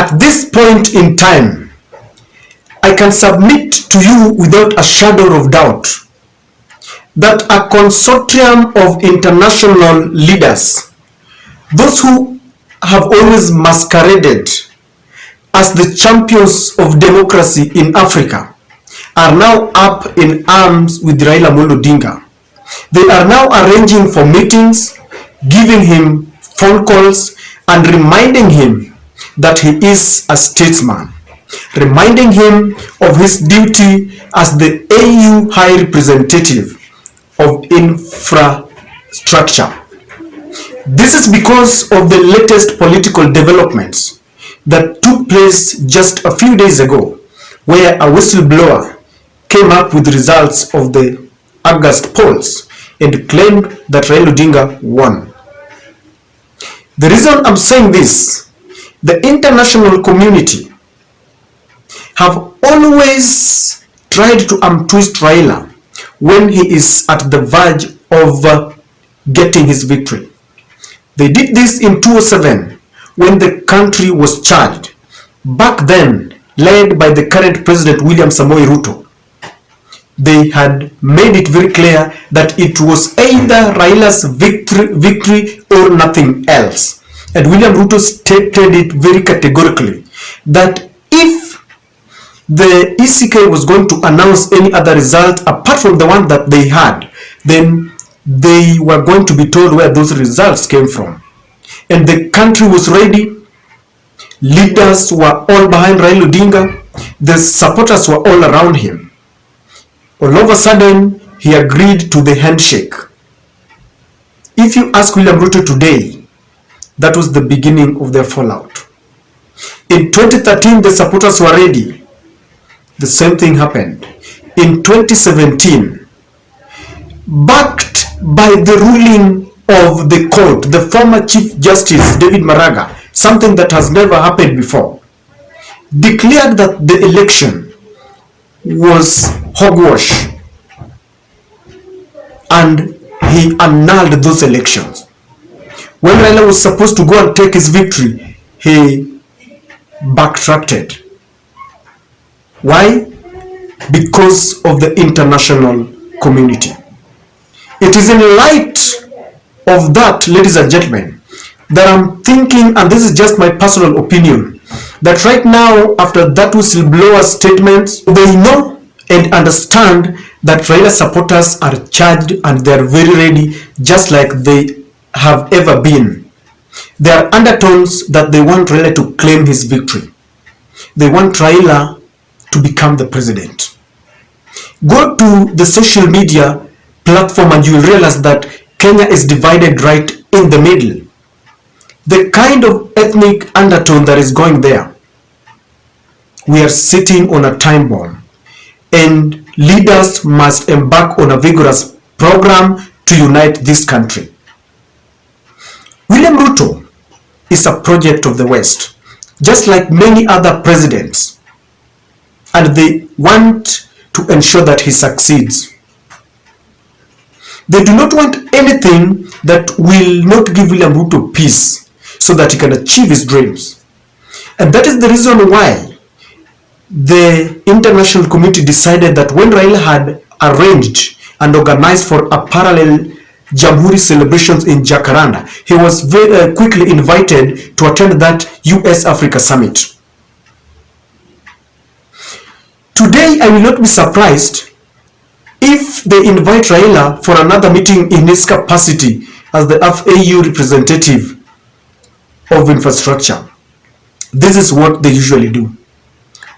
At this point in time, I can submit to you without a shadow of doubt that a consortium of international leaders, those who have always masqueraded as the champions of democracy in Africa, are now up in arms with Raila Amolo Odinga. They are now arranging for meetings, giving him phone calls, and reminding him that he is a statesman, reminding him of his duty as the AU High Representative of Infrastructure. This is because of the latest political developments that took place just a few days ago, where a whistleblower came up with results of the August polls and claimed that Raila Odinga won. The reason I'm saying this, the international community have always tried to untwist Raila when he is at the verge of getting his victory. They did this in 2007 when the country was charged, back then led by the current President William Samoei Ruto. They had made it very clear that it was either Raila's victory or nothing else. And William Ruto stated it very categorically that if the ECK was going to announce any other result apart from the one that they had, then they were going to be told where those results came from. And the country was ready. Leaders were all behind Raila Odinga. The supporters were all around him. All of a sudden, he agreed to the handshake. If you ask William Ruto today, that was the beginning of their fallout. In 2013, the supporters were ready. The same thing happened. In 2017, backed by the ruling of the court, the former Chief Justice David Maraga, something that has never happened before, declared that the election was hogwash, and he annulled those elections. When Raila was supposed to go and take his victory, he backtracked. Why? Because of the international community. It is in light of that, ladies and gentlemen, that I'm thinking, and this is just my personal opinion, that right now, after that whistleblower statement, they know and understand that Raila supporters are charged and they are very ready, just like they have ever been. There are undertones that they want Raila to claim his victory. They want Raila to become the president. Go to the social media platform and you will realize that Kenya is divided right in the middle. The kind of ethnic undertone that is going there. We are sitting on a time bomb, and leaders must embark on a vigorous program to unite this country. William Ruto is a project of the West, just like many other presidents, and they want to ensure that he succeeds. They do not want anything that will not give William Ruto peace so that he can achieve his dreams. And that is the reason why the international community decided that when Raila had arranged and organized for a parallel Jamhuri celebrations in Jacaranda, he was very quickly invited to attend that US-Africa summit. Today, I will not be surprised if they invite Raila for another meeting in his capacity as the AU representative of infrastructure. This is what they usually do.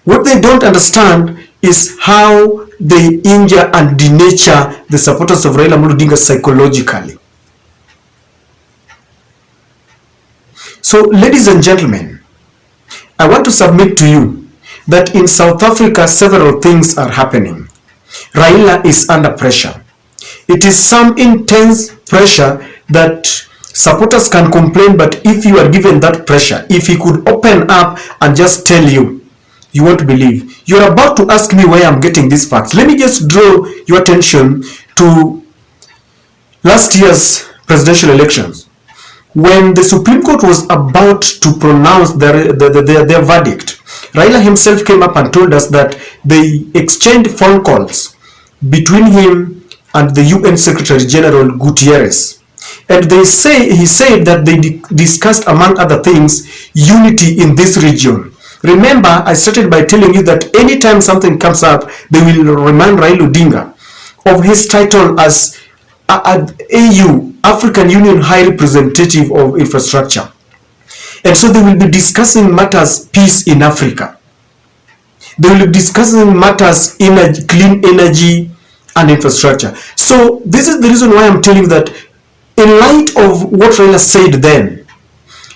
What they don't understand is how they injure and denature the supporters of Raila Amolo Odinga psychologically. So, ladies and gentlemen, I want to submit to you that in South Africa several things are happening. Raila is under pressure. It is some intense pressure that supporters can complain, but if you are given that pressure, if he could open up and just tell you, you won't believe. You're about to ask me where I'm getting these facts. Let me just draw your attention to last year's presidential elections, When the Supreme Court was about to pronounce their verdict, Raila himself came up and told us that they exchanged phone calls between him and the UN Secretary General Gutierrez. And he said that they discussed, among other things, unity in this region. Remember, I started by telling you that anytime something comes up, they will remind Raila Odinga of his title as AU, African Union High Representative of Infrastructure. And so they will be discussing matters peace in Africa. They will be discussing matters energy, clean energy and infrastructure. So this is the reason why I'm telling you that in light of what Raila said then,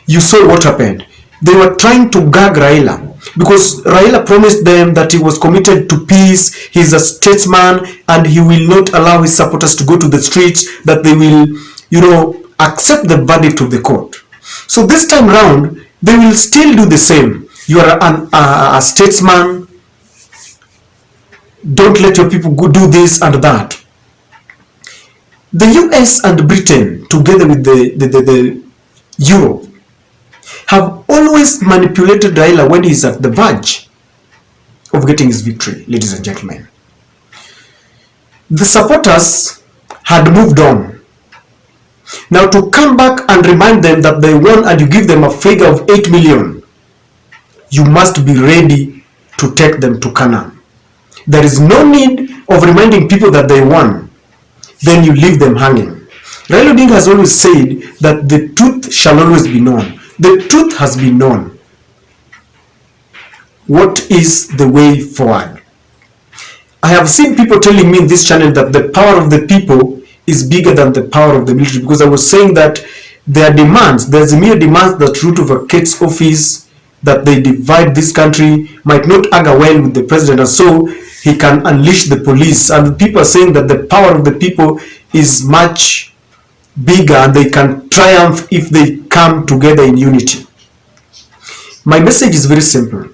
you saw what happened. They were trying to gag Raila because Raila promised them that he was committed to peace, he's a statesman, and he will not allow his supporters to go to the streets, that they will, accept the verdict of the court. So this time round, they will still do the same. You are a statesman, don't let your people go do this and that. The US and Britain, together with the Europe, have always manipulated Raila when he's at the verge of getting his victory, ladies and gentlemen. The supporters had moved on. Now to come back and remind them that they won and you give them a figure of 8 million, you must be ready to take them to Canaan. There is no need of reminding people that they won, then you leave them hanging. Raila Odinga has always said that the truth shall always be known. The truth has been known. What is the way forward? I have seen people telling me in this channel that the power of the people is bigger than the power of the military, because I was saying that their demands, there's a mere demands that root over Kate's office, that they divide this country, might not argue well with the president, and so he can unleash the police. And people are saying that the power of the people is much bigger and they can triumph if they come together in unity. My message is very simple.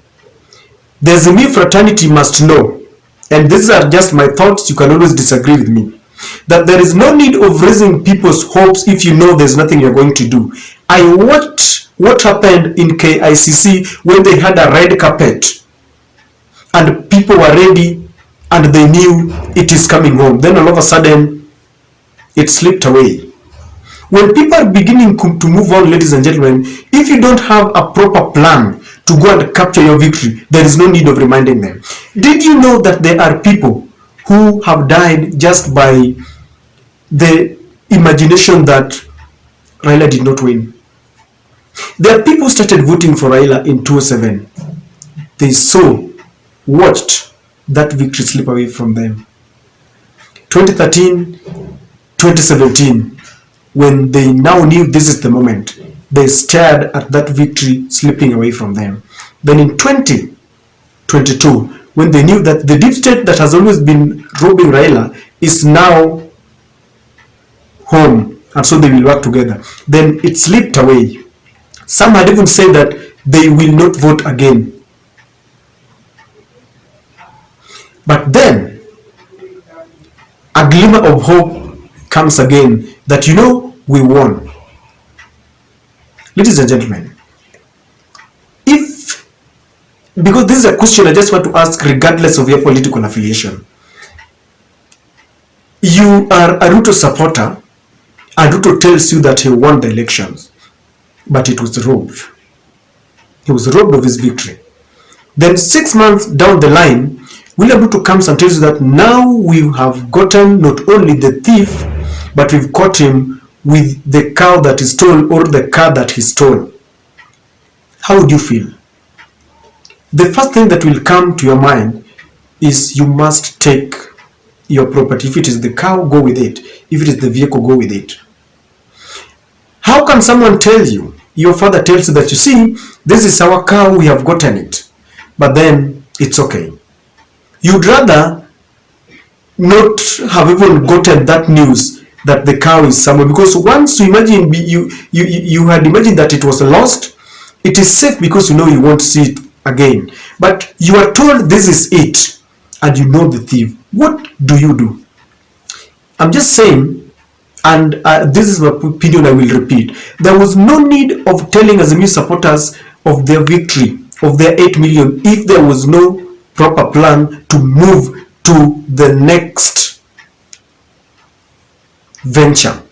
There's a mere fraternity must know, and these are just my thoughts, you can always disagree with me, that there is no need of raising people's hopes if you know there's nothing you're going to do. I watched what happened in KICC when they had a red carpet and people were ready and they knew it is coming home. Then all of a sudden it slipped away. When people are beginning to move on, ladies and gentlemen, if you don't have a proper plan to go and capture your victory, there is no need of reminding them. Did you know that there are people who have died just by the imagination that Raila did not win? There are people who started voting for Raila in 2007. They watched that victory slip away from them. 2013, 2017, when they now knew this is the moment, they stared at that victory slipping away from them. Then in 2022, when they knew that the deep state that has always been robbing Raila is now home, and so they will work together, then it slipped away. Some had even said that they will not vote again. But then a glimmer of hope comes again, that we won. Ladies and gentlemen, because this is a question I just want to ask regardless of your political affiliation. You are a Ruto supporter and Ruto tells you that he won the elections, but it was robbed. He was robbed of his victory. Then 6 months down the line, William Ruto comes and tells you that now we have gotten not only the thief, but we've caught him with the cow that he stole, or the car that he stole. How would you feel? The first thing that will come to your mind is you must take your property. If it is the cow, go with it. If it is the vehicle, go with it. How can someone tell you, your father tells you that, you see, this is our cow, we have gotten it, but then it's okay. You'd rather not have even gotten that news that the cow is somewhere, because once you imagine you had imagined that it was lost, it is safe because you won't see it again. But you are told this is it, and you know the thief. What do you do? I'm just saying, And this is my opinion, I will repeat. There was no need of telling Azimio supporters of their victory, of their 8 million, if there was no proper plan to move to the next venture.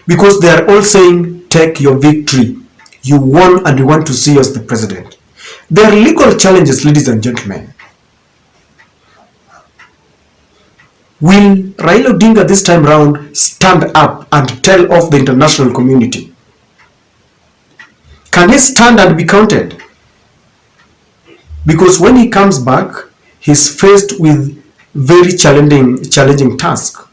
Because they are all saying, take your victory. You won and you want to see us the president. There are legal challenges, ladies and gentlemen. Will Raila Odinga this time round stand up and tell off the international community? Can he stand and be counted? Because when he comes back, he's faced with very challenging task.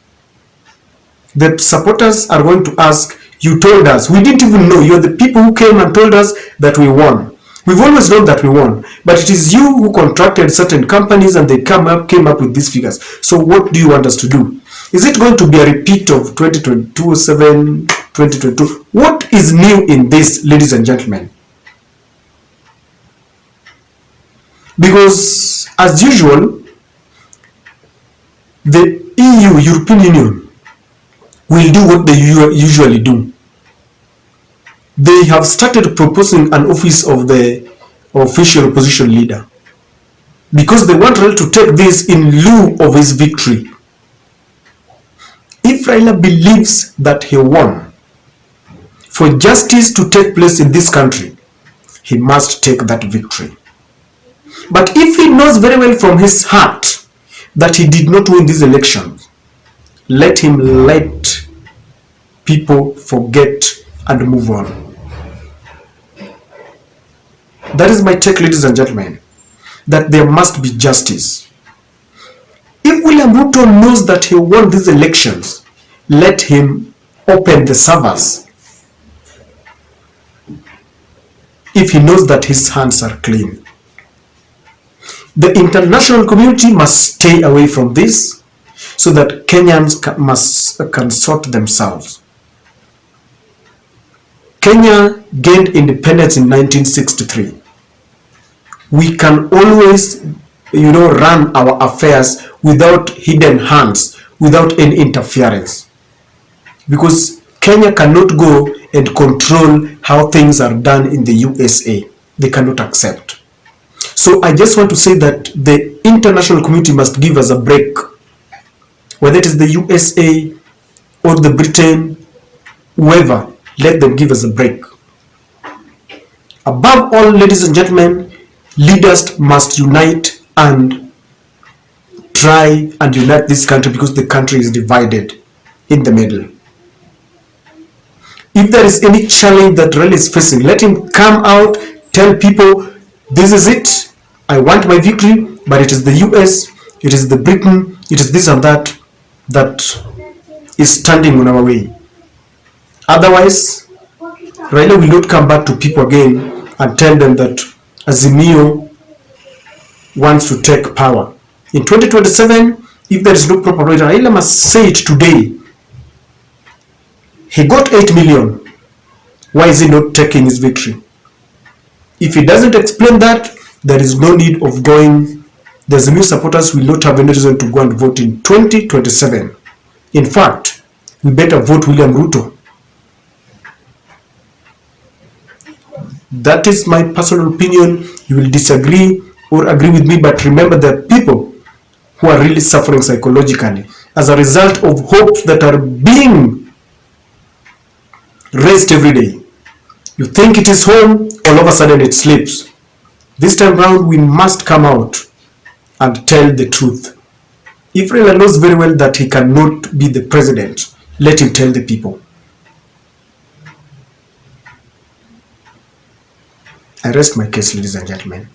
The supporters are going to ask, you told us, we didn't even know, you're the people who came and told us that we won. We've always known that we won, but it is you who contracted certain companies and they came up with these figures. So what do you want us to do? Is it going to be a repeat of 2022, 2022? What is new in this, ladies and gentlemen? Because as usual, the EU, European Union, will do what they usually do. They have started proposing an office of the official opposition leader because they want Raila to take this in lieu of his victory. If Raila believes that he won, for justice to take place in this country, he must take that victory. But if he knows very well from his heart that he did not win these elections, let him let people forget and move on. That is my take, ladies and gentlemen, that there must be justice. If William Ruto knows that he won these elections, let him open the servers. If he knows that his hands are clean. The international community must stay away from this so that Kenyans can sort themselves. Kenya gained independence in 1963. We can always, run our affairs without hidden hands, without any interference. Because Kenya cannot go and control how things are done in the USA. They cannot accept. So I just want to say that the international community must give us a break. Whether it is the USA or the Britain, whoever, let them give us a break. Above all, ladies and gentlemen, leaders must unite and try and unite this country because the country is divided in the middle. If there is any challenge that Raila is facing, let him come out, tell people, this is it, I want my victory, but it is the US, it is the Britain, it is this and that is standing on our way. Otherwise, Raila will not come back to people again and tell them that Azimio wants to take power. In 2027, if there is no proper right, Raila must say it today. He got 8 million. Why is he not taking his victory? If he doesn't explain that, there is no need of going. The Azimio supporters will not have any reason to go and vote in 2027. In fact, we better vote William Ruto. That is my personal opinion. You will disagree or agree with me, but remember there are people who are really suffering psychologically as a result of hopes that are being raised every day. You think it is home, all of a sudden it sleeps. This time round, we must come out and tell the truth. If Raila knows very well that he cannot be the president, let him tell the people. I rest my case, ladies and gentlemen.